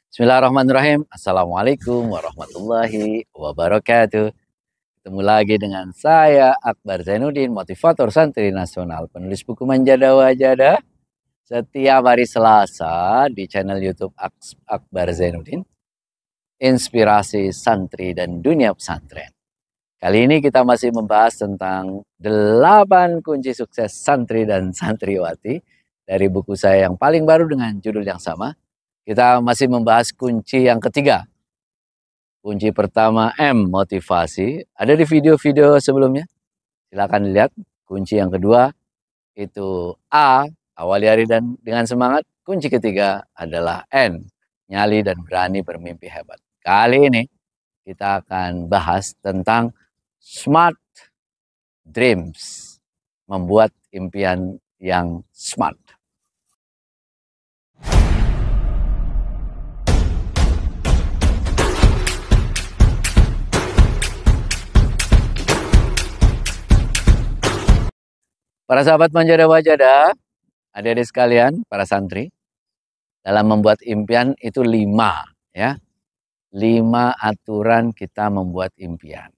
Bismillahirrahmanirrahim. Assalamualaikum warahmatullahi wabarakatuh. Ketemu lagi dengan saya, Akbar Zainuddin, motivator santri nasional, penulis buku Manjada Wajada. Setiap hari Selasa di channel YouTube Akbar Zainuddin, inspirasi santri dan dunia pesantren. Kali ini kita masih membahas tentang 8 kunci sukses santri dan santriwati dari buku saya yang paling baru dengan judul yang sama. Kita masih membahas kunci yang ketiga. Kunci pertama M, motivasi. Ada di video-video sebelumnya. Silakan dilihat. Kunci yang kedua itu A, awali hari dan dengan semangat. Kunci ketiga adalah N, nyali dan berani bermimpi hebat. Kali ini kita akan bahas tentang smart dreams. Membuat impian yang smart. Para sahabat Manjada Wajada, adik-adik sekalian, para santri, dalam membuat impian itu 5, ya. 5 aturan kita membuat impian.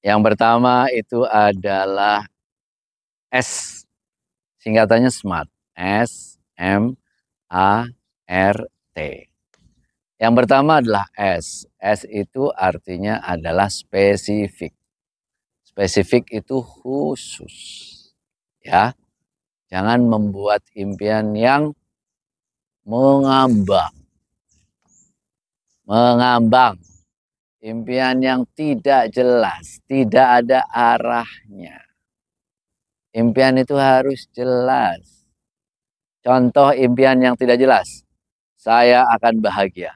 Yang pertama itu adalah S, singkatannya SMART. S, M, A, R, T. Yang pertama adalah S. S itu artinya adalah spesifik. Spesifik itu khusus, ya. Jangan membuat impian yang mengambang. Impian yang tidak jelas, tidak ada arahnya. Impian itu harus jelas. Contoh impian yang tidak jelas. Saya akan bahagia.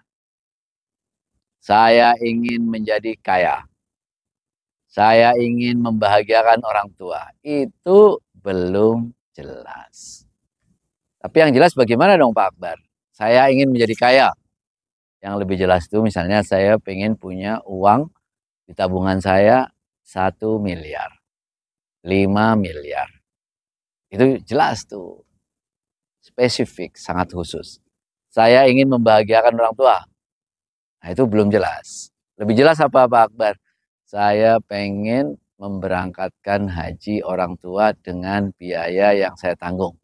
Saya ingin menjadi kaya. Saya ingin membahagiakan orang tua. Itu belum jelas. Tapi yang jelas bagaimana dong Pak Akbar? Saya ingin menjadi kaya. Yang lebih jelas itu misalnya saya pengen punya uang di tabungan saya 1 miliar. 5 miliar. Itu jelas tuh. Spesifik, sangat khusus. Saya ingin membahagiakan orang tua. Nah itu belum jelas. Lebih jelas apa Pak Akbar? Saya pengen memberangkatkan haji orang tua dengan biaya yang saya tanggung.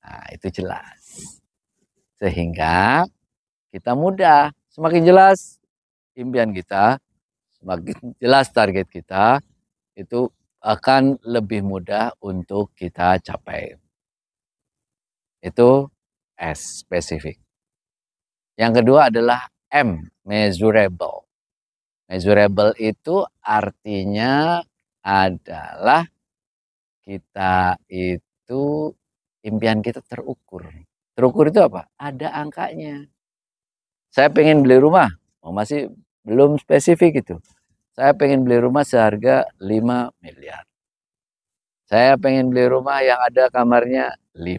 Nah, itu jelas. Sehingga kita mudah. Semakin jelas impian kita, semakin jelas target kita, itu akan lebih mudah untuk kita capai. Itu S, spesifik. Yang kedua adalah M, measurable. Measurable itu artinya adalah kita itu impian kita terukur. Terukur itu apa? Ada angkanya. Saya pengen beli rumah, masih belum spesifik itu. Saya pengen beli rumah seharga 5 miliar. Saya pengen beli rumah yang ada kamarnya 5.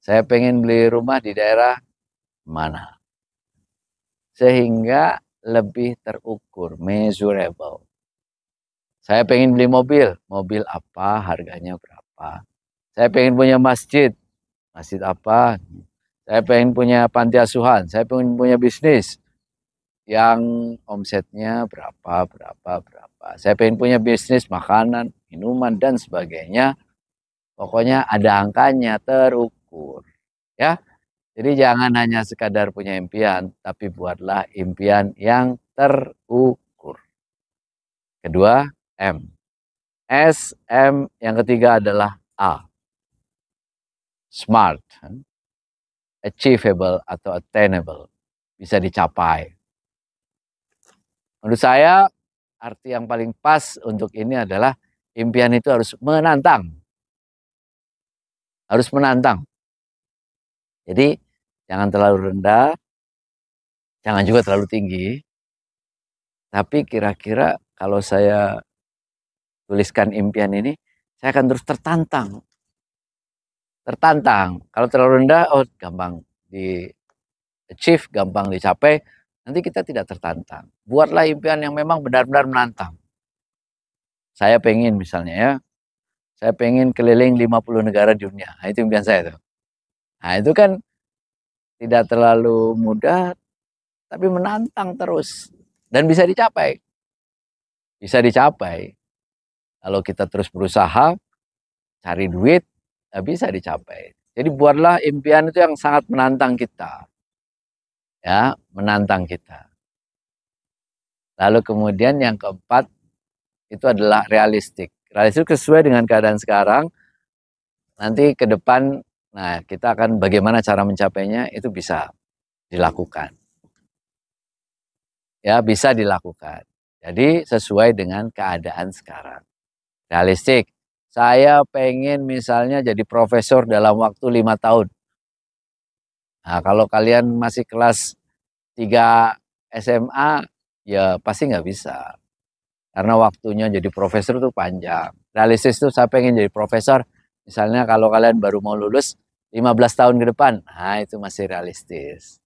Saya pengen beli rumah di daerah mana. Sehingga lebih terukur, measurable. Saya pengen beli mobil, mobil apa, harganya berapa. Saya pengen punya masjid, masjid apa. Saya pengen punya panti asuhan, saya pengen punya bisnis yang omsetnya berapa. Saya pengen punya bisnis makanan, minuman, dan sebagainya. Pokoknya ada angkanya, terukur. Ya, jadi jangan hanya sekadar punya impian, tapi buatlah impian yang terukur. Kedua, M. S, M, yang ketiga adalah A. Smart. Achievable atau attainable. Bisa dicapai. Menurut saya, arti yang paling pas untuk ini adalah impian itu harus menantang. Harus menantang. Jadi, jangan terlalu rendah, jangan juga terlalu tinggi. Tapi kira-kira kalau saya tuliskan impian ini, saya akan terus tertantang. Kalau terlalu rendah, oh gampang di achieve, gampang dicapai. Nanti kita tidak tertantang. Buatlah impian yang memang benar-benar menantang. Saya pengen misalnya ya, saya pengen keliling 50 negara di dunia. Nah, itu impian saya tuh. Nah itu kan tidak terlalu mudah, tapi menantang terus dan bisa dicapai. Bisa dicapai kalau kita terus berusaha, cari duit, bisa dicapai. Jadi buatlah impian itu yang sangat menantang kita, ya, menantang kita. Lalu kemudian yang keempat itu adalah realistik. Realistik sesuai dengan keadaan sekarang. Nanti ke depan, nah kita akan bagaimana cara mencapainya itu bisa dilakukan. Ya, bisa dilakukan. Jadi sesuai dengan keadaan sekarang. Realistik. Saya pengen misalnya jadi profesor dalam waktu 5 tahun. Nah, kalau kalian masih kelas 3 SMA, ya pasti nggak bisa. Karena waktunya jadi profesor itu panjang. Realistis itu saya pengen jadi profesor, misalnya kalau kalian baru mau lulus 15 tahun ke depan, nah itu masih realistis.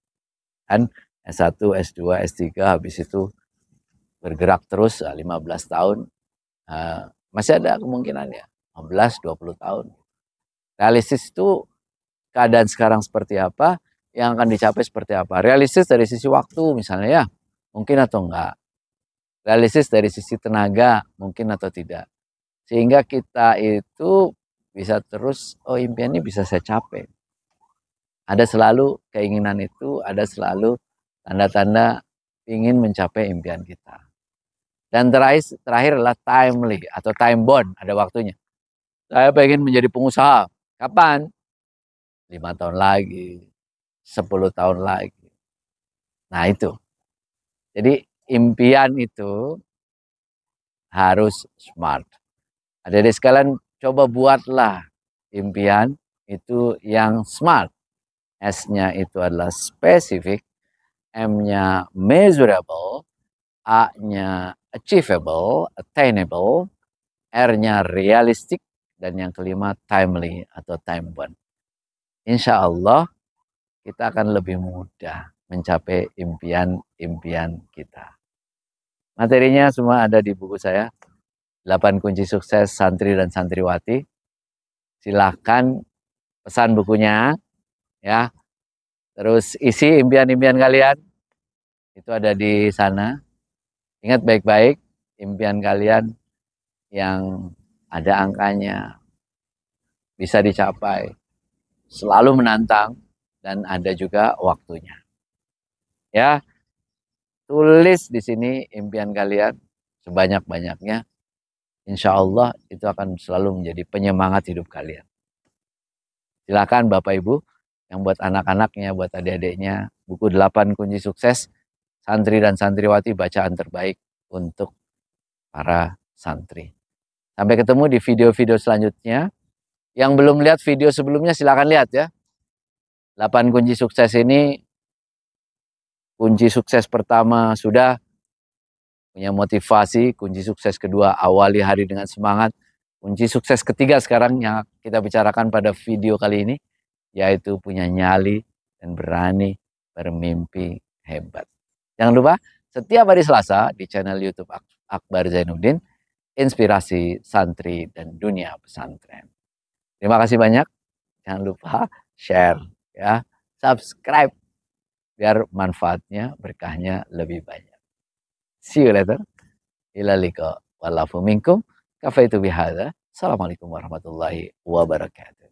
Kan S1, S2, S3, habis itu bergerak terus 15 tahun, masih ada kemungkinannya 15, 20 tahun. Realistis itu keadaan sekarang seperti apa, yang akan dicapai seperti apa. Realistis dari sisi waktu misalnya ya, mungkin atau enggak. Realistis dari sisi tenaga, mungkin atau tidak. Sehingga kita itu bisa terus, oh impian ini bisa saya capai. Ada selalu keinginan itu, ada selalu tanda-tanda ingin mencapai impian kita. Dan terakhir adalah timely atau time bound, ada waktunya. Saya pengen menjadi pengusaha. Kapan? 5 tahun lagi, 10 tahun lagi. Nah itu. Jadi impian itu harus smart. Adik-adik sekalian coba buatlah impian itu yang smart. S-nya itu adalah specific, M-nya measurable, A-nya achievable, attainable, R-nya realistic, dan yang kelima timely atau time bound. Insya Allah kita akan lebih mudah mencapai impian-impian kita. Materinya semua ada di buku saya, 8 kunci sukses santri dan santriwati. Silahkan pesan bukunya, ya. Terus isi impian-impian kalian, itu ada di sana. Ingat baik-baik, impian kalian yang ada angkanya, bisa dicapai, selalu menantang, dan ada juga waktunya. Ya, tulis di sini impian kalian sebanyak-banyaknya. Insya Allah itu akan selalu menjadi penyemangat hidup kalian. Silakan Bapak Ibu yang buat anak-anaknya, buat adik-adiknya, buku 8 kunci sukses santri dan santriwati, bacaan terbaik untuk para santri. Sampai ketemu di video-video selanjutnya. Yang belum lihat video sebelumnya silakan lihat ya. 8 kunci sukses ini, kunci sukses pertama sudah punya motivasi, kunci sukses kedua awali hari dengan semangat, kunci sukses ketiga sekarang yang kita bicarakan pada video kali ini, yaitu punya nyali dan berani bermimpi hebat. Jangan lupa setiap hari Selasa di channel YouTube Akbar Zainuddin, inspirasi santri dan dunia pesantren. Terima kasih banyak. Jangan lupa share, ya, subscribe biar manfaatnya, berkahnya lebih banyak. See you later. Ila liqa walafu minkum. Kafaitu bihadza. Assalamualaikum warahmatullahi wabarakatuh.